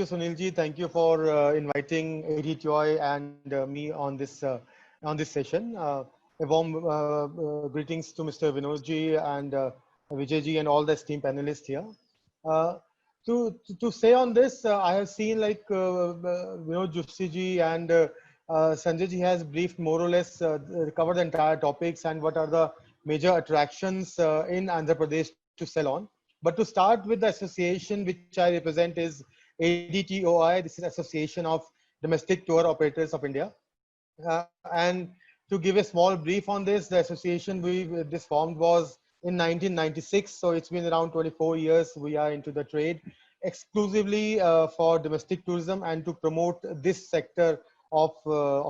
Sunilji. Thank you for inviting ADTOI and me on this session. A warm greetings to Mr. Vinodji and Vijayji and all the esteemed panelists here. Uh, to say on this, I have seen like Vinod Joshi and Sanjay ji has briefed more or less covered the entire topics and what are the major attractions in Andhra Pradesh to sell on. But to start with, the association which I represent is ADTOI. This is Association of Domestic Tour Operators of India. And to give a small brief on this, the association this formed was in 1996. So it's been around 24 years. We are into the trade exclusively for domestic tourism and to promote this sector of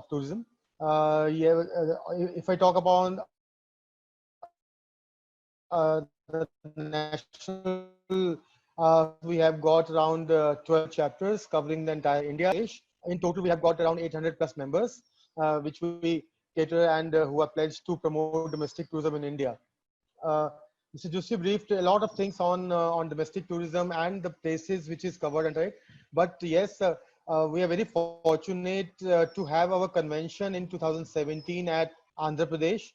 tourism. Yeah, if I talk about the national, we have got around 12 chapters covering the entire India. In total, we have got around 800 plus members, which we cater and who are pledged to promote domestic tourism in India. Mr. Joshi briefed a lot of things on domestic tourism and the places which is covered under it. But yes, we are very fortunate to have our convention in 2017 at Andhra Pradesh.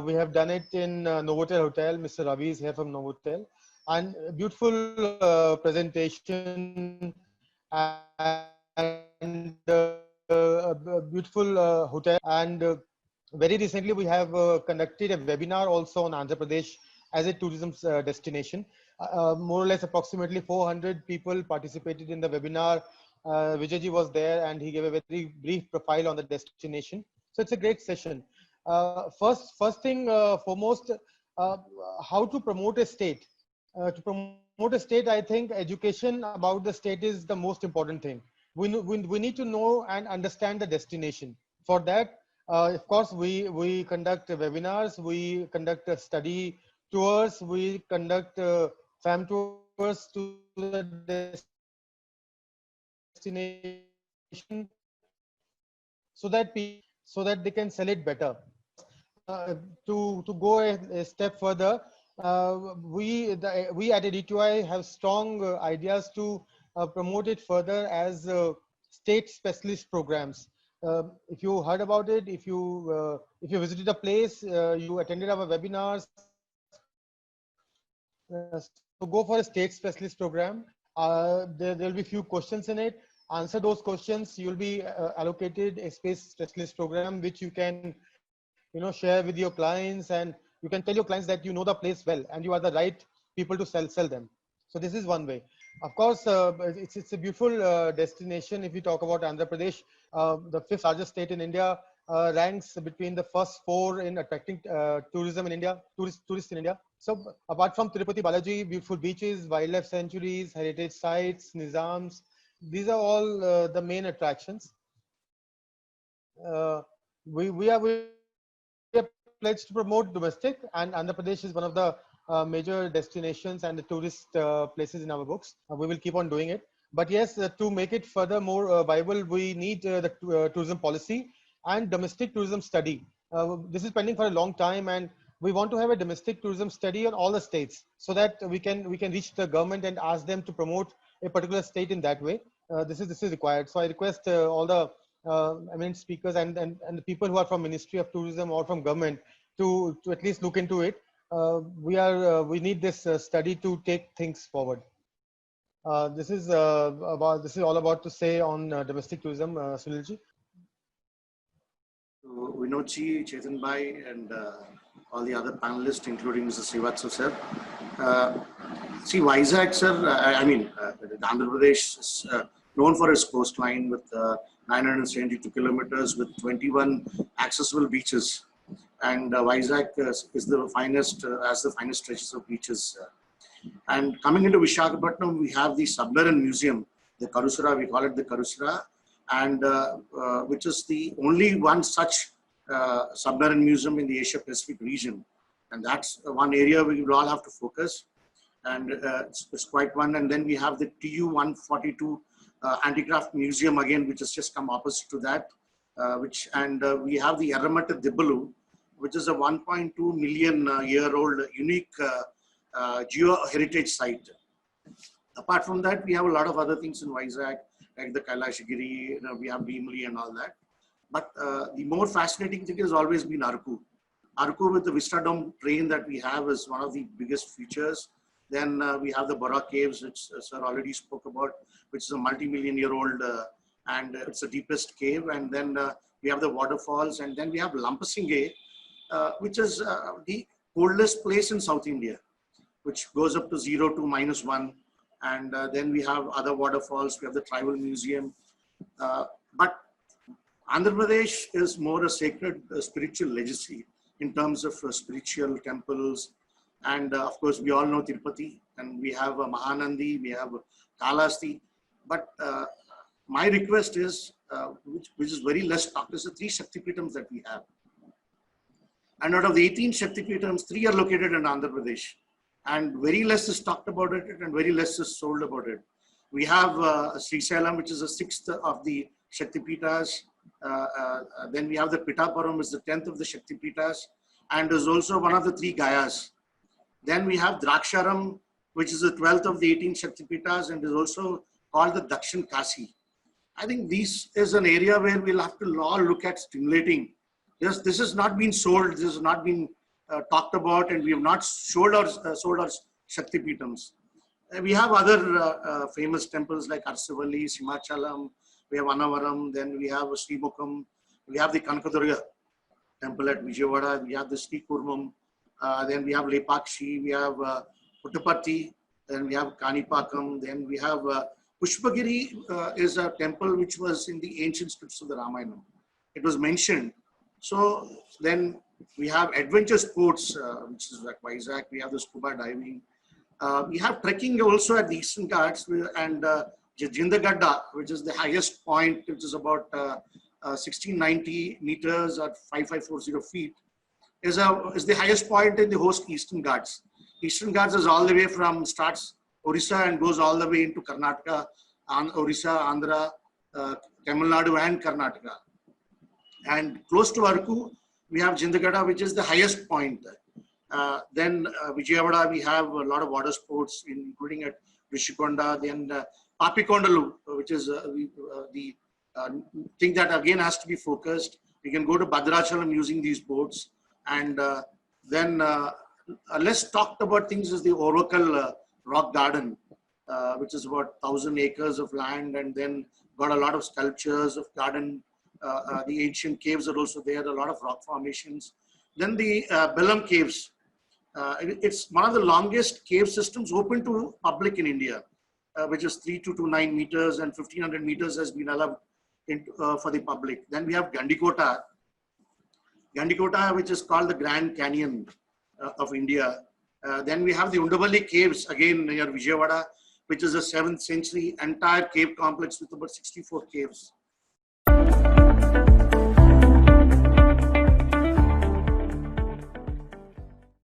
We have done it in Novotel Hotel. Mr. Ravi is here from Novotel. And a beautiful presentation and a beautiful hotel. And very recently, we have conducted a webinar also on Andhra Pradesh as a tourism destination. More or less approximately 400 people participated in the webinar. Vijayji was there and he gave a very brief profile on the destination. So it's a great session. First thing foremost, how to promote a state. To promote a state, I think education about the state is the most important thing. We need to know and understand the destination. For that, of course, we conduct webinars, we conduct study tours, we conduct fam tours to the destination so that they can sell it better. To go a step further, we at ADTOI have strong ideas to promote it further as state specialist programs. If you heard about it, if you visited a place, you attended our webinars, so go for a state specialist program. There will be few questions in it. Answer those questions. You will be allocated a space specialist program, which you can share with your clients, and you can tell your clients that you know the place well and you are the right people to sell them. So this is one way. Of course, it's a beautiful destination. If you talk about Andhra Pradesh, the 5th largest state in India, ranks between the first 4 in attracting tourism in India, tourists in India. So apart from Tirupati Balaji, beautiful beaches, wildlife sanctuaries, heritage sites, Nizams, these are all the main attractions. We are pledged to promote domestic, and Andhra Pradesh is one of the major destinations and the tourist places in our books. We will keep on doing it. But yes, to make it further more viable, we need the tourism policy and domestic tourism study. This is pending for a long time, and we want to have a domestic tourism study on all the states so that we can reach the government and ask them to promote a particular state in that way. This is required. So I request all the eminent speakers and the people who are from Ministry of Tourism or from government to at least look into it. We need this study to take things forward. This is all about to say on domestic tourism, Sunilji. Vinodji, Chetan Bhai, and all the other panelists, including Mr. Srivatsa sir. See, Vizag, sir, Andhra Pradesh is known for its coastline with 972 kilometers with 21 accessible beaches. And Vizag is the finest, has the finest stretches of beaches. And coming into Visakhapatnam, we have the Submarine Museum, the Karusura, we call it the Karusura, and which is the only one such submarine museum in the Asia Pacific region. And that's one area we will all have to focus. And it's quite one. And then we have the TU-142 Handicraft Museum again, which has just come opposite to that. We have the Erramattu Dibbalu, which is a 1.2 million year old unique geo-heritage site. Apart from that, we have a lot of other things in Vizag. like the Kailashgiri, we have Bhimli and all that. But the more fascinating thing has always been Araku. Araku with the Vistadome train that we have is one of the biggest features. Then we have the Bora Caves, which Sir already spoke about, which is a multi-million-year-old and it's the deepest cave. And then we have the waterfalls, and then we have Lampasinge, which is the coldest place in South India, which goes up to 0 to -1. And then we have other waterfalls. We have the Tribal Museum. But Andhra Pradesh is more a sacred spiritual legacy in terms of spiritual temples. And of course, we all know Tirupati, and we have Mahanandi, we have Kalahasti. But my request is, which is very less talked, is the 3 Shaktipitams that we have. And out of the 18 Shaktipitams, 3 are located in Andhra Pradesh. And very less is talked about it, and very less is sold about it. We have Srisailam, which is the 6th of the Shaktipitas. Then we have the Pitapuram, which is the 10th of the Shaktipitas, and is also one of the 3 Gayas. Then we have Draksharam, which is the 12th of the 18 Shaktipitas, and is also called the Dakshin Kasi. I think this is an area where we'll have to all look at stimulating. This has not been sold, this has not been talked about, and we have not sold our Shaktipitams. We have other famous temples like Arsavalli, Simachalam, we have Anavaram, then we have Srimukam, we have the Kanakadurga temple at Vijayawada, we have the Sri Kurmam, then we have Lepakshi, we have Puttapatti, then we have Kanipakam, then we have Pushpagiri is a temple which was in the ancient scripts of the Ramayana. It was mentioned. So then we have adventure sports, which is like Vizag, we have the scuba diving. We have trekking also at the Eastern Ghats, and Jindagadda, which is the highest point, which is about 1690 meters or 5540 feet, is the highest point in the whole Eastern Ghats. Eastern Ghats is all the way from starts Orissa and goes all the way into Karnataka, Orissa, Andhra, Tamil Nadu and Karnataka. And close to Araku, we have Jindagadda, which is the highest point. Then Vijayawada, we have a lot of water sports, including at Rishikonda. Then Papikondalu, which is the thing that again has to be focused. We can go to Bhadrachalam using these boats. And then less talked about things is the Orvakal Rock Garden, which is about 1,000 acres of land, and then got a lot of sculptures of garden. The ancient caves are also there, a lot of rock formations. Then the Bellam Caves. It's one of the longest cave systems open to public in India, which is 3229 meters, and 1500 meters has been allowed for the public. Then we have Gandikota. Gandikota, which is called the Grand Canyon of India. Then we have the Undavali Caves, again near Vijayawada, which is a 7th century entire cave complex with about 64 caves.